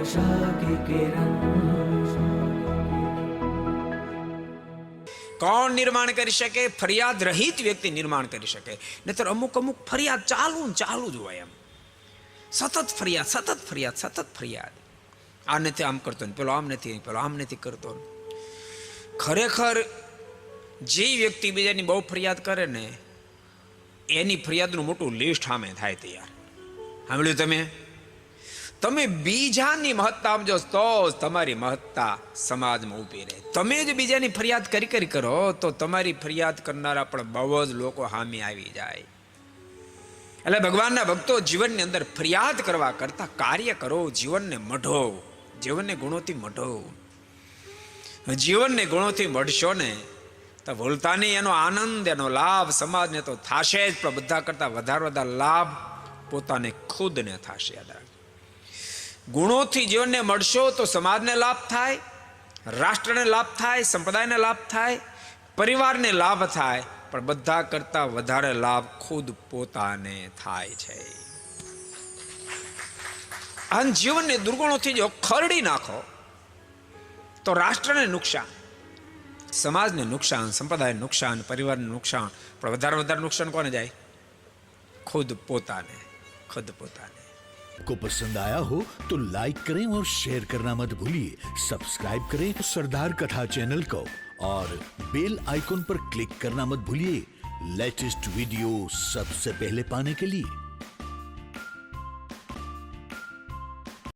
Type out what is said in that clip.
आशा की किरण। કોણ નિર્માણ કરી શકે? ફરિયાદ રહિત વ્યક્તિ નિર્માણ કરી શકે. નહીતર અમુક ફરિયાદ ચાલુ જ હોય. એમ સતત ફરિયાદ. આ નથી આમ કરતો ને પેલો આમ નથી કરતો. ખરેખર જે વ્યક્તિ બીજાની બહુ ફરિયાદ કરે ને એની ફરિયાદનું મોટું લિસ્ટ સામે થાય તૈયાર. સાંભળ્યું તમે બીજાની મહત્તા સમજો તો તમારી મહત્તા સમાજમાં ઊભી રહે. તમે જ બીજાની ફરિયાદ કરી કરો તો તમારી ફરિયાદ કરનારા પણ બહુ જ લોકો સામે આવી જાય. એટલે ભગવાનના ભક્તો જીવનની અંદર ફરિયાદ કરવા કરતા કાર્ય કરો. જીવનને મઢો, જીવનને ગુણોથી મઢો. જીવનને ગુણોથી મઢશો ને તો ભૂલતા નહીં. એનો આનંદ, એનો લાભ સમાજને તો થશે જ, પણ બધા કરતા વધારે લાભ પોતાને ખુદને થશે. ગુણોથી જીવનને મળશો તો સમાજને લાભ થાય, રાષ્ટ્રને લાભ થાય, સંપ્રદાયને લાભ થાય, પરિવારને લાભ થાય, પણ બધા કરતા વધારે લાભ ખુદ પોતાને થાય છે. આ જીવનને દુર્ગુણોથી જો ખરડી નાખો તો રાષ્ટ્રને નુકસાન, સમાજને નુકસાન, સંપ્રદાયને નુકસાન, પરિવારને નુકસાન, પણ વધારે નુકસાન કોને જાય? खुद पोताने. को पसंद आया हो तो लाइक करें और शेयर करना मत भूलिए. सब्सक्राइब करें सरदार कथा चैनल को और बेल आइकॉन पर क्लिक करना मत भूलिए लेटेस्ट वीडियो सबसे पहले पाने के लिए.